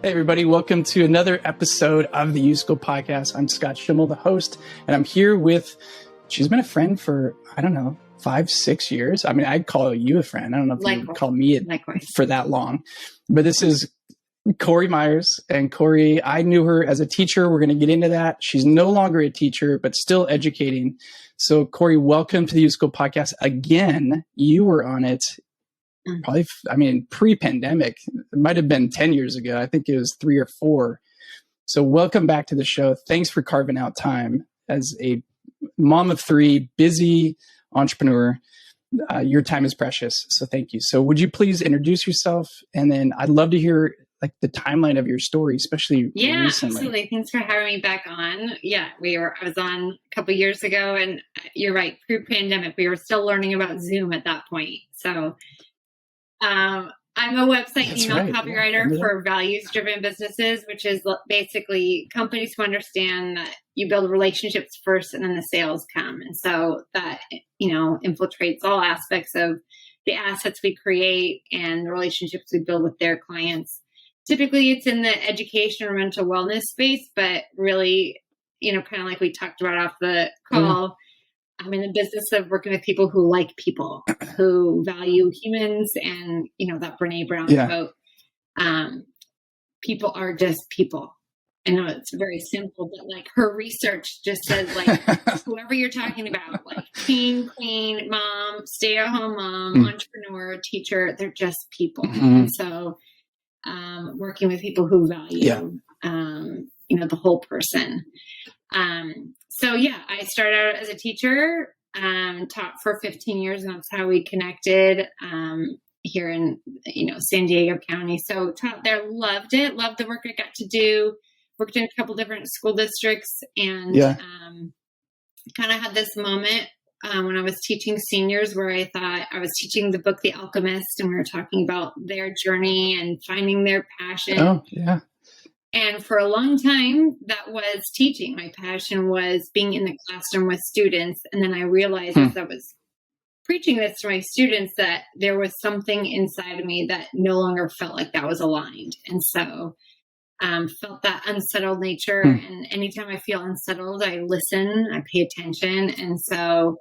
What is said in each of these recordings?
Hey, everybody. Welcome to another episode of the U School Podcast. I'm Scott Schimmel, the host, and I'm here with, she's been a friend for, 5, 6 years. I mean, I'd call you a friend. I don't know if you would call me it for that long. But this is Corrie Myers. And Corrie, I knew her as a teacher. We're going to get into that. She's no longer a teacher, but still educating. So, Corrie, welcome to the U School Podcast. Again, you were on it. Probably, pre-pandemic. It might have been 10 years ago. I think it was 3 or 4. So welcome back to the show. Thanks for carving out time as a mom of 3, busy entrepreneur. Your time is precious. So thank you. So would you please introduce yourself? And then I'd love to hear like the timeline of your story, especially recently. Absolutely. Thanks for having me back on. I was on a couple of years ago, and you're right. Pre-pandemic, we were still learning about Zoom at that point. So I'm a website email copywriter for values-driven businesses, which is basically companies who understand that you build relationships first and then the sales come. And so that, infiltrates all aspects of the assets we create and the relationships we build with their clients. Typically, it's in the education or mental wellness space, but really, kind of like we talked about off the call, I'm in the business of working with people who like people, who value humans, and that Brene Brown quote, people are just people. I know it's very simple, but like her research just says like whoever you're talking about, like king, queen, mom, stay-at-home mom, entrepreneur, teacher, they're just people. And so working with people who value the whole person. I started out as a teacher, taught for 15 years, and that's how we connected here in, San Diego County. So taught there, loved it, loved the work I got to do, worked in a couple different school districts, and kind of had this moment when I was teaching seniors where I thought I was teaching the book, The Alchemist, and we were talking about their journey and finding their passion. Oh, yeah. And for a long time, that was teaching. My passion was being in the classroom with students. And then I realized as I was preaching this to my students that there was something inside of me that no longer felt like that was aligned. And so felt that unsettled nature. And anytime I feel unsettled, I listen, I pay attention. And so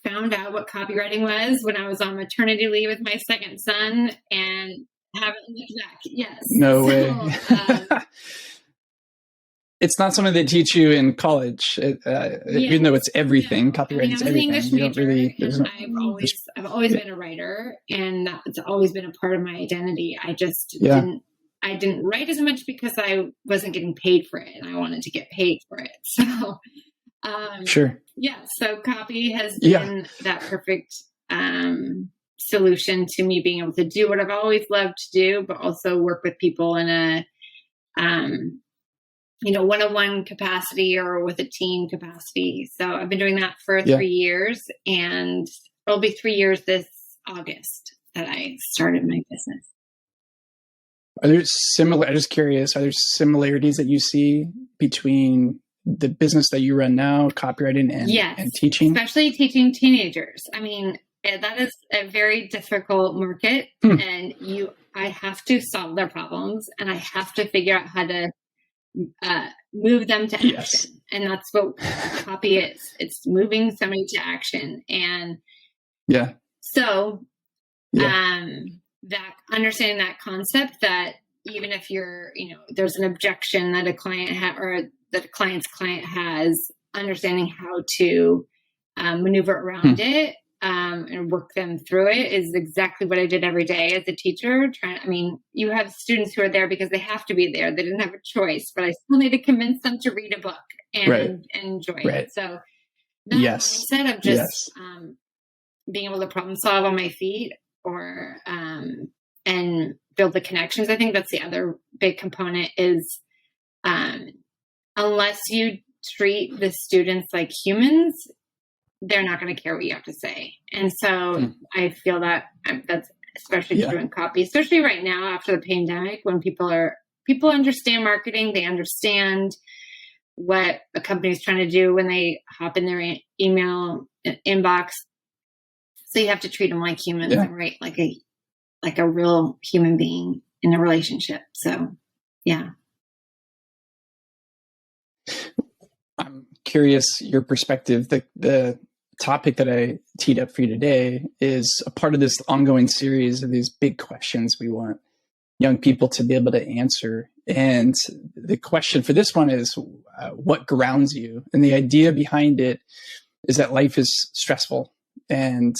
found out what copywriting was when I was on maternity leave with my second son, and haven't looked back. Yes. No way. It's not something they teach you in college, even though it's everything. Copywriting is everything. English major, I've always been a writer, and that's always been a part of my identity. I just didn't write as much because I wasn't getting paid for it, and I wanted to get paid for it. So, so copy has been that perfect solution to me being able to do what I've always loved to do, but also work with people in a, one-on-one capacity or with a team capacity. So I've been doing that for 3 years, and it'll be 3 years this August that I started my business. I'm just curious, are there similarities that you see between the business that you run now, copywriting and teaching? Especially teaching teenagers. I mean, that is a very difficult market, and I have to solve their problems, and I have to figure out how to move them to action. And that's what copy is. It's moving somebody to action. And that understanding that concept, that even if you're, there's an objection that a client or that a client's client has, understanding how to maneuver around it and work them through it is exactly what I did every day as a teacher. You have students who are there because they have to be there. They didn't have a choice, but I still need to convince them to read a book and enjoy it. So that mindset of just being able to problem solve on my feet or and build the connections. I think that's the other big component is unless you treat the students like humans, they're not going to care what you have to say. And so I feel that that's especially true in copy, especially right now after the pandemic, when people understand marketing, they understand what a company is trying to do when they hop in their email inbox. So you have to treat them like humans and write like a like a real human being in a relationship. So, yeah. I'm curious your perspective. The topic that I teed up for you today is a part of this ongoing series of these big questions we want young people to be able to answer. And the question for this one is, what grounds you? And the idea behind it is that life is stressful and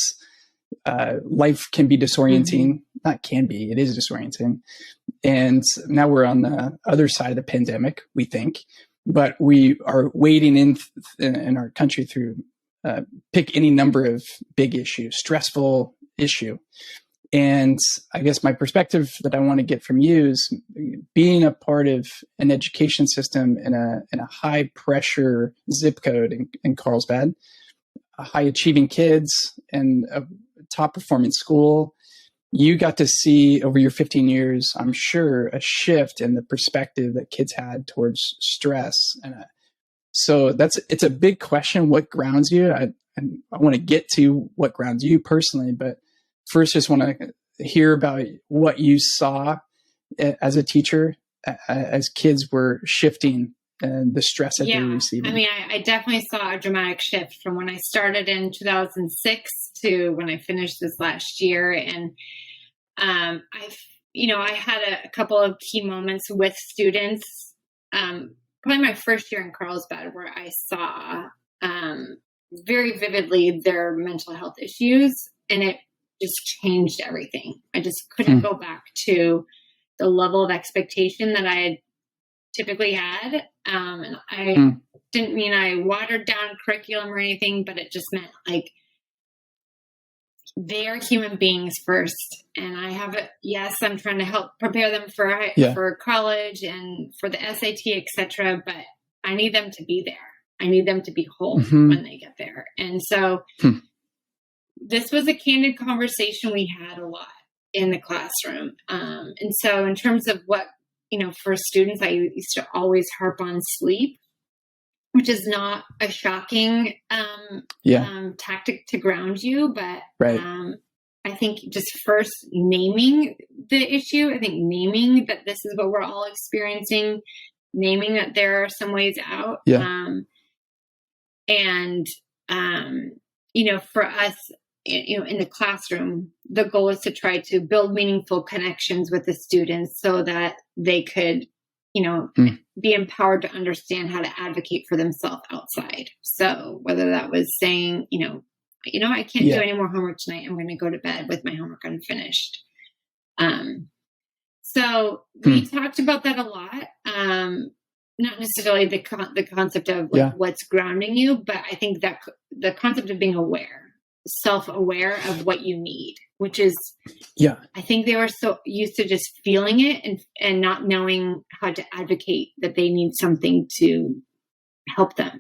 life can be disorienting. Not can be, it is disorienting. And now we're on the other side of the pandemic, we think, but we are wading in our country through pick any number of big issues, stressful issue. And I guess my perspective that I want to get from you is being a part of an education system in a high pressure zip code in Carlsbad, high achieving kids and a top performing school. You got to see over your 15 years, I'm sure, a shift in the perspective that kids had towards stress. And so it's a big question. What grounds you? I want to get to what grounds you personally, but first, just want to hear about what you saw as a teacher as kids were shifting and the stress that they were receiving. I mean, I definitely saw a dramatic shift from when I started in 2006 to when I finished this last year. And I had a couple of key moments with students. Probably my first year in Carlsbad, where I saw very vividly their mental health issues, and it just changed everything. I just couldn't go back to the level of expectation that I had typically had. And I didn't mean I watered down curriculum or anything, but it just meant like they are human beings first. And I have I'm trying to help prepare them for college and for the SAT, etc. But I need them to be there. I need them to be whole when they get there. And so this was a candid conversation we had a lot in the classroom. And so in terms of what, for students, I used to always harp on sleep, which is not a shocking tactic to ground you. But I think just first naming the issue, I think naming that this is what we're all experiencing, naming that there are some ways out. For us, in the classroom, the goal is to try to build meaningful connections with the students so that they could, be empowered to understand how to advocate for themselves outside. So whether that was saying, I can't do any more homework tonight. I'm going to go to bed with my homework unfinished. So we talked about that a lot. Not necessarily the concept of what's grounding you, but I think that the concept of being self-aware of what you need, which is, I think they were so used to just feeling it and not knowing how to advocate that they need something to help them.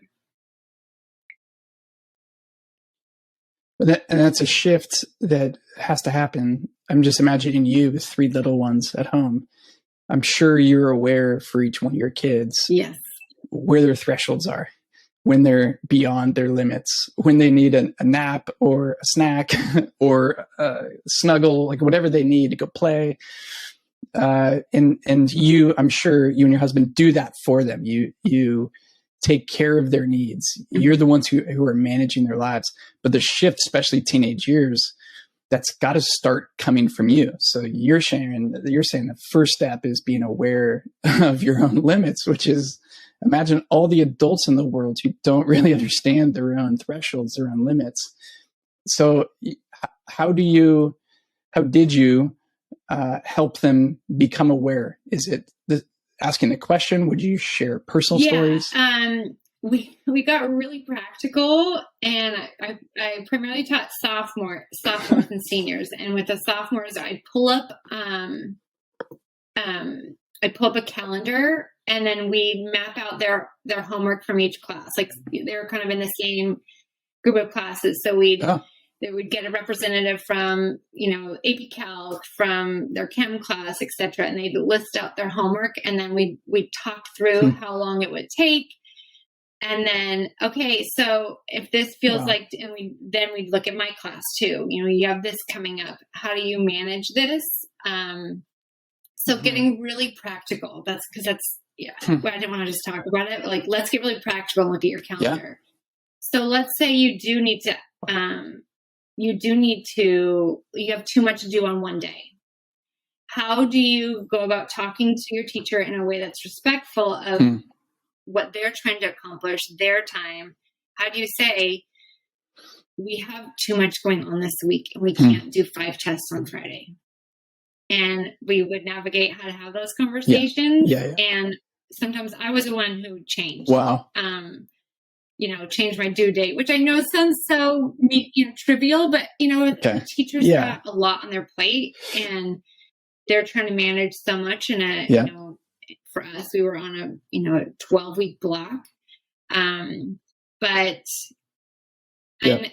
And that's a shift that has to happen. I'm just imagining you with 3 little ones at home. I'm sure you're aware for each one of your kids where their thresholds are, when they're beyond their limits, when they need a nap or a snack or a snuggle, like whatever they need to go play. And you, I'm sure you and your husband do that for them. You take care of their needs. You're the ones who are managing their lives. But the shift, especially teenage years, that's got to start coming from you. So you're saying the first step is being aware of your own limits, which is, imagine all the adults in the world who don't really understand their own thresholds, their own limits. So how did you help them become aware? Is it asking the question? Would you share personal stories? We got really practical, and I primarily taught sophomores and seniors. And with the sophomores, I'd pull up a calendar, and then we'd map out their homework from each class. Like they were kind of in the same group of classes, so they would get a representative from AP Calc, from their chem class, etc., and they'd list out their homework, and then we'd talk through how long it would take. And then, okay, so if this feels like, and we'd look at my class too, you have this coming up. How do you manage this? So getting really practical, I didn't want to just talk about it. Like, let's get really practical and look at your calendar. Yeah. So let's say you have too much to do on one day. How do you go about talking to your teacher in a way that's respectful of what they're trying to accomplish, their time? How do you say, we have too much going on this week and we can't do 5 tests on Friday? And we would navigate how to have those conversations. Yeah. And sometimes I was the one who changed. Wow. Change my due date, which I know sounds so trivial, but the teachers have a lot on their plate and they're trying to manage so much in for us, we were on a 12-week block. And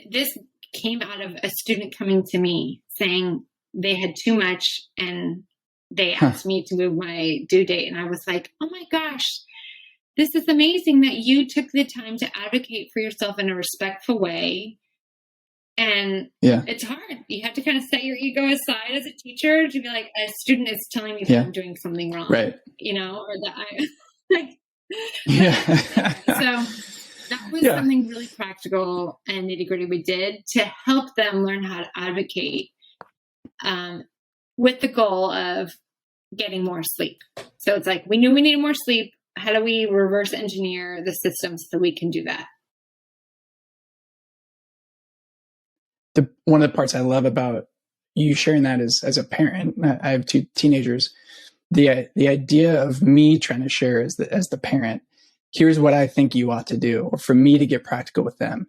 this came out of a student coming to me saying they had too much and they asked me to move my due date. And I was like, oh my gosh, this is amazing that you took the time to advocate for yourself in a respectful way. And it's hard. You have to kind of set your ego aside as a teacher to be like, a student is telling me that I'm doing something wrong, right? Or that I so that was something really practical and nitty gritty we did to help them learn how to advocate with the goal of getting more sleep. So it's like, we knew we needed more sleep. How do we reverse engineer the system so we can do that? One of the parts I love about you sharing that is, as a parent, I have 2 teenagers, the idea of me trying to share as the parent, here's what I think you ought to do, or for me to get practical with them,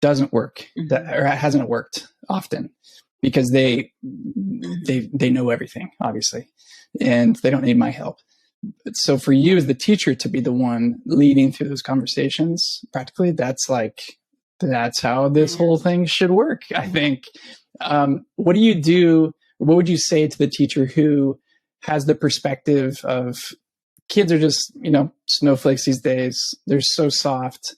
doesn't work, or hasn't worked often, because they know everything, obviously, and they don't need my help. So for you as the teacher to be the one leading through those conversations, practically, that's how this whole thing should work, I think. What do you do? What would you say to the teacher who has the perspective of kids are just, snowflakes these days. They're so soft.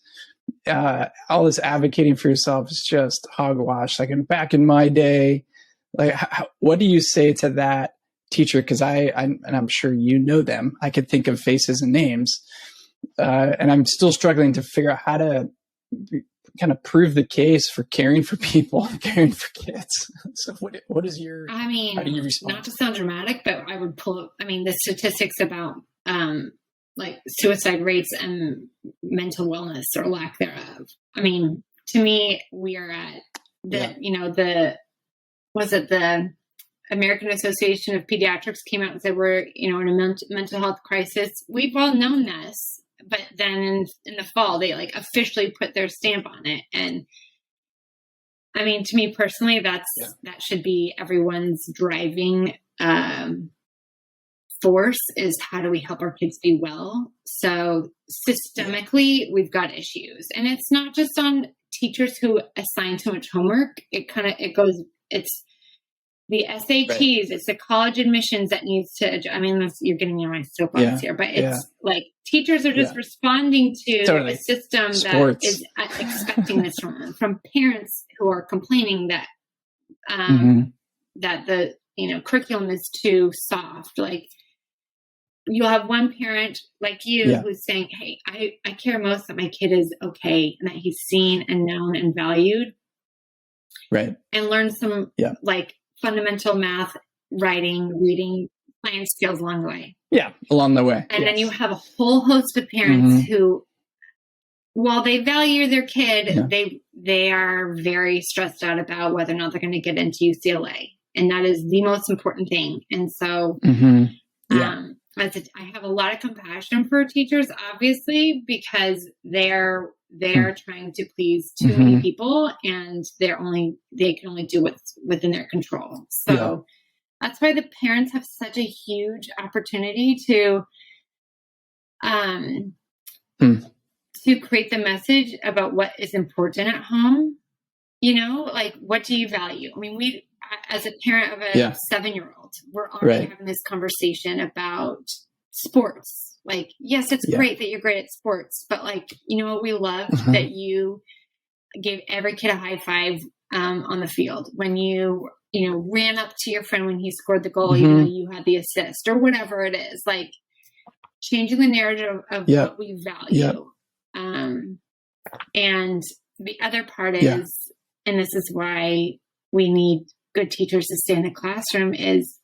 All this advocating for yourself is just hogwash. Like back in my day, what do you say to that teacher? Because and I'm sure you know them. I could think of faces and names, and I'm still struggling to figure out how to kind of prove the case for caring for people, caring for kids. So what is your, how do you respond? Not to sound dramatic, but I would pull up, the statistics about suicide rates and mental wellness or lack thereof. To me, we are at the American Association of Pediatrics came out and said we're, in a mental health crisis. We've all known this. But then in the fall, they officially put their stamp on it. And to me personally, that should be everyone's driving force, is how do we help our kids be well? So systemically, we've got issues, and it's not just on teachers who assign too much homework. It's the SATs, it's the college admissions that needs to, you're getting me on my soapbox here, but it's teachers are just responding to a system that is expecting this from parents who are complaining that, that the, curriculum is too soft. You'll have one parent like you who's saying, hey, I care most that my kid is okay and that he's seen and known and valued. Right. And learn some fundamental math, writing, reading, science skills along the way. Yeah, along the way. And then you have a whole host of parents who, while they value their kid, they are very stressed out about whether or not they're going to get into UCLA. And that is the most important thing. And so I have a lot of compassion for teachers, obviously, because they're trying to please too many people, and they can only do what's within their control. So that's why the parents have such a huge opportunity to create the message about what is important at home. What do you value? We, as a parent of a 7-year-old, we're already having this conversation about sports Like, yes, it's great that you're great at sports, but like, you know what, we loved that you gave every kid a high five on the field when you ran up to your friend when he scored the goal, even though you had the assist or whatever it is. Like, changing the narrative of what we value. And the other part is, and this is why we need good teachers to stay in the classroom, is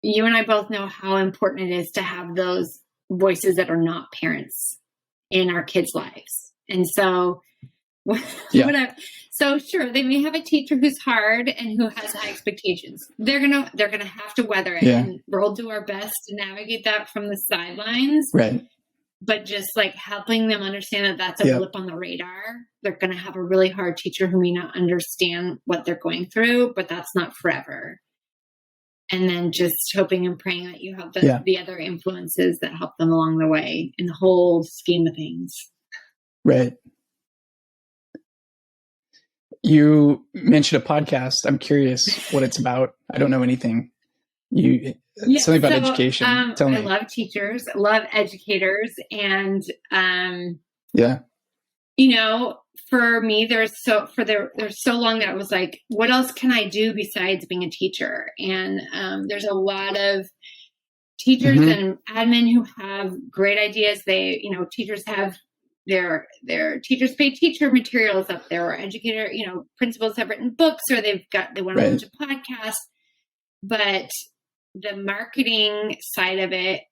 you and I both know how important it is to have those voices that are not parents in our kids' lives. And so, so sure, they may have a teacher who's hard and who has high expectations. They're gonna have to weather it, and we'll do our best to navigate that from the sidelines. Right. But just like helping them understand that that's a blip on the radar. They're going to have a really hard teacher who may not understand what they're going through, but that's not forever. And then just hoping and praying that you have the other influences that help them along the way in the whole scheme of things. Right. You mentioned a podcast. I'm curious what it's about. I don't know anything. Something about education. Tell me. I love teachers, I love educators. And, for me, there's so long that I was like, what else can I do besides being a teacher? And there's a lot of teachers and admin who have great ideas. Teachers have their teachers pay teacher materials up there, or educator, principals have written books, or they want to launch a podcast. But the marketing side of it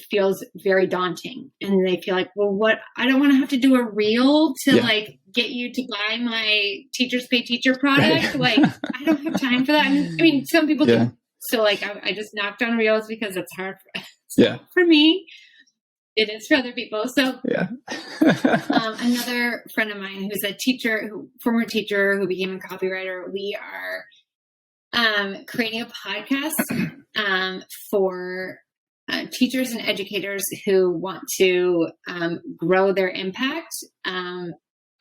feels very daunting, and they feel like, well, I don't want to have to do a reel to like get you to buy my teachers pay teacher product. Like, I don't have time for that. I mean, some people do. So like, I just knocked on reels because it's hard for me. It is for other people. So another friend of mine who's a former teacher who became a copywriter, we are creating a podcast for teachers and educators who want to grow their impact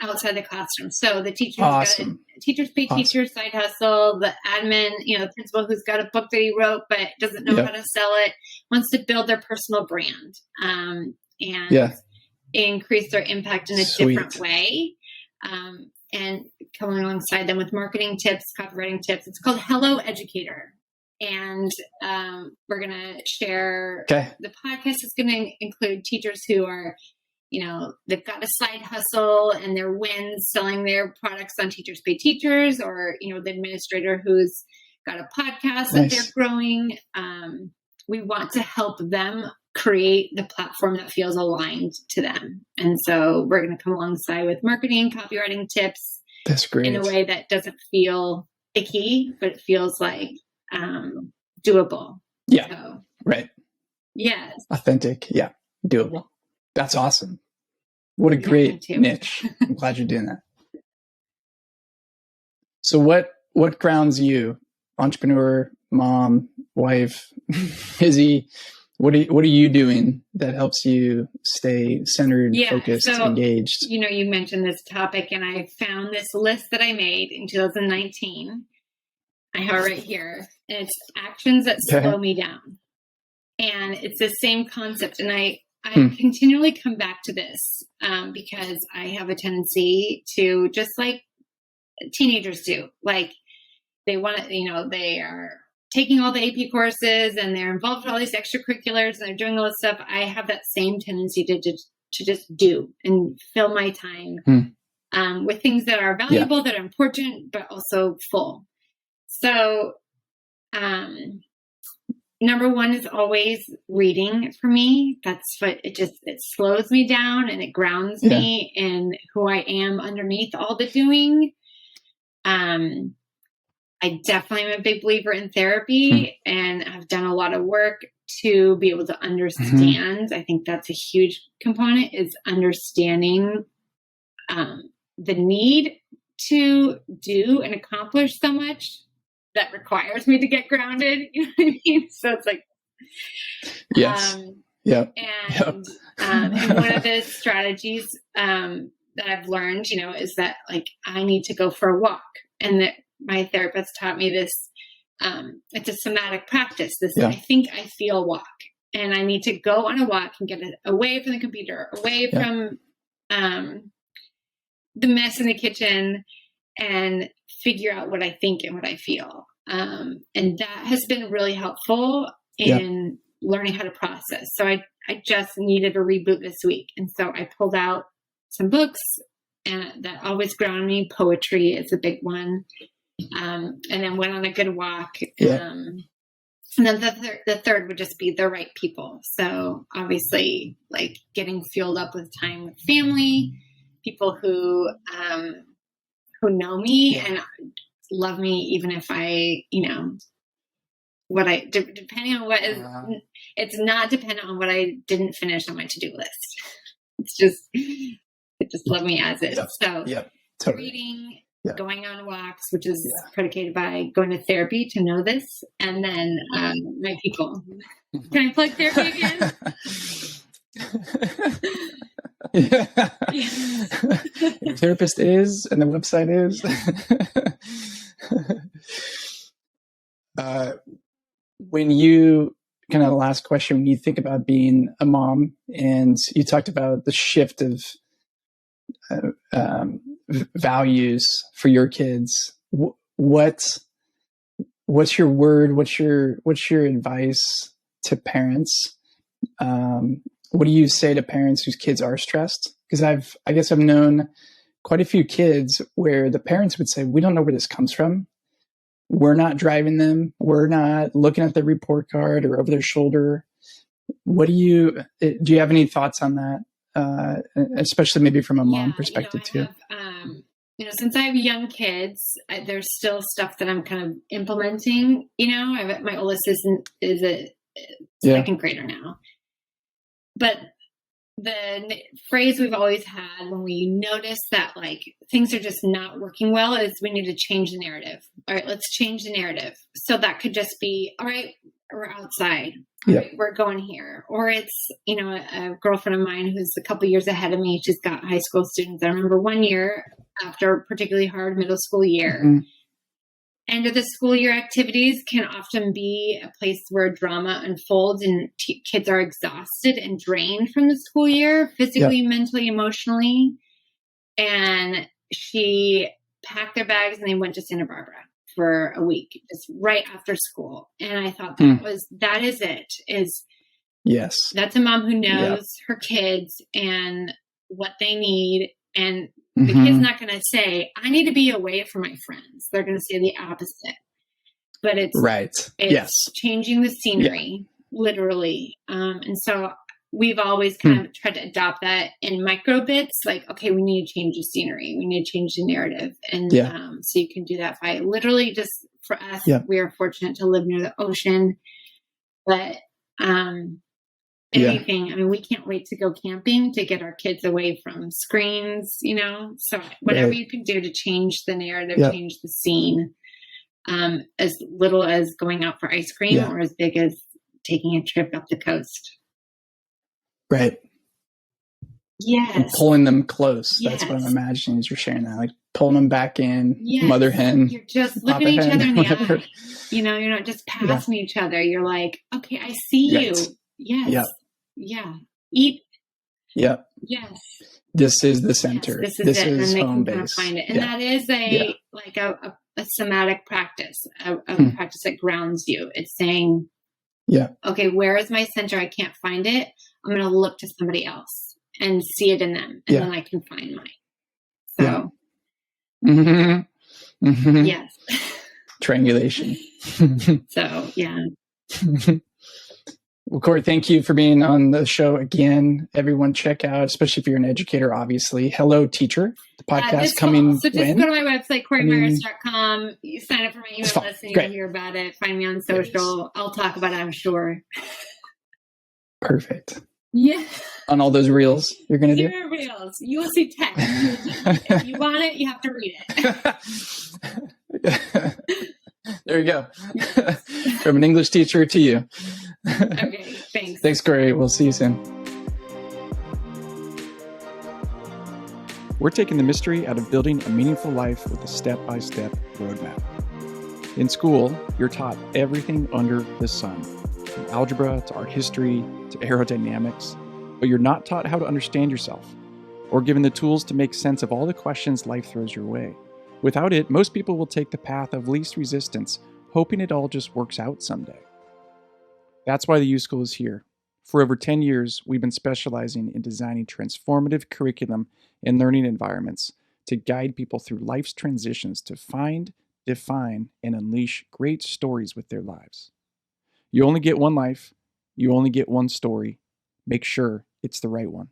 outside the classroom. So the teachers got a teachers pay teacher side hustle. The admin, the principal who's got a book that he wrote but doesn't know how to sell it, wants to build their personal brand and increase their impact in a different way. And coming alongside them with marketing tips, copywriting tips. It's called Hello Educator. And we're going to share, the podcast is going to include teachers who are, they've got a side hustle and their wins selling their products on Teachers Pay Teachers, or, the administrator who's got a podcast that they're growing. We want to help them create the platform that feels aligned to them. And so we're going to come alongside with marketing, copywriting tips. That's great. In a way that doesn't feel icky, but it feels like doable. Yeah. So, right. Yes. Authentic. Yeah. Doable. That's awesome. What a great niche. I'm glad you're doing that. So what grounds you? Entrepreneur, mom, wife, busy. What are you doing that helps you stay centered, focused, engaged? You mentioned this topic, and I found this list that I made in 2019. I have it right here. And it's actions that slow me down. And it's the same concept. And I continually come back to this because I have a tendency to, just like teenagers do, like they want to, they are taking all the AP courses and they're involved with all these extracurriculars and they're doing all this stuff. I have that same tendency to just do and fill my time with things that are valuable, that are important, but also full. So, number one is always reading for me. That's what it slows me down and it grounds me in who I am underneath all the doing. I definitely am a big believer in therapy and I've done a lot of work to be able to understand. I think that's a huge component, is understanding the need to do and accomplish so much that requires me to get grounded. You know what I mean? So it's like, and one of the strategies that I've learned, is that like I need to go for a walk, and that my therapist taught me this. It's a somatic practice. I think I feel walk. and I need to go on a walk and get it away from the computer, away from the mess in the kitchen, and figure out what I think and what I feel. And that has been really helpful in learning how to process. So I just needed a reboot this week. And so I pulled out some books and that always ground me. Poetry is a big one. And then went on a good walk. And then the third would just be the right people. So obviously, like getting fueled up with time with family, people who know me and love me, even if I, depending on what is, it's not dependent on what I didn't finish on my to-do list. It just love me as is. So totally. Reading, going on walks, which is predicated by going to therapy to know this. And then my people. Can I plug therapy again? Your therapist is, and the website is. When you, kind of the last question, when you think about being a mom, and you talked about the shift of values for your kids, what's your word? What's your advice to parents? What do you say to parents whose kids are stressed? Because I guess I've known quite a few kids where the parents would say, we don't know where this comes from. We're not driving them. We're not looking at their report card or over their shoulder. Do you have any thoughts on that? Especially maybe from a mom perspective too. Since I have young kids, there's still stuff that I'm kind of implementing. My oldest is a second grader now. But the phrase we've always had when we notice that like things are just not working well is we need to change the narrative. All right, let's change the narrative. So that could just be, all right, we're outside. All right, we're going here. Or it's, a girlfriend of mine who's a couple years ahead of me. She's got high school students. I remember one year after a particularly hard middle school year, end of the school year activities can often be a place where drama unfolds and kids are exhausted and drained from the school year, physically, mentally, emotionally. And she packed their bags and they went to Santa Barbara for a week, just right after school. And I thought that is it. That's a mom who knows her kids and what they need. And the kid's not going to say, I need to be away from my friends. They're going to say the opposite. But it's changing the scenery, literally. And so we've always kind of tried to adopt that in micro bits. Like, okay, we need to change the scenery. We need to change the narrative. And so you can do that by literally just, for us, we are fortunate to live near the ocean. But anything. I mean, we can't wait to go camping to get our kids away from screens, so whatever you can do to change the narrative, change the scene, as little as going out for ice cream or as big as taking a trip up the coast. Right. Yes. And pulling them close. That's what I'm imagining as you're sharing that, like pulling them back in, mother hen. You're just looking at each other in the eye. You're not just passing each other. You're like, okay, I see you. Yes. Yeah. Eat. Yep. Yes. This is the center. Yes, this is home base. Kind of find it. And that is a somatic practice, a practice that grounds you. It's saying, okay, where is my center? I can't find it. I'm going to look to somebody else and see it in them. And then I can find mine. So, yes. Triangulation. So, yeah. Well, Corrie, thank you for being on the show again. Everyone check out, especially if you're an educator, obviously, Hello Teacher, the podcast coming. So just go to my website, CorrieMyers.com. You sign up for my email list and you'll hear about it. Find me on social. I'll talk about it, I'm sure. Perfect. Yeah. On all those reels you're going to do? There are reels. You will see text. If you want it, you have to read it. There you go. From an English teacher to you. Okay, thanks. Thanks, Corrie. We'll see you soon. We're taking the mystery out of building a meaningful life with a step-by-step roadmap. In school, you're taught everything under the sun. from algebra to art history to aerodynamics, but you're not taught how to understand yourself or given the tools to make sense of all the questions life throws your way. Without it, most people will take the path of least resistance, hoping it all just works out someday. That's why the U School is here. For over 10 years, we've been specializing in designing transformative curriculum and learning environments to guide people through life's transitions to find, define, and unleash great stories with their lives. You only get one life. You only get one story. Make sure it's the right one.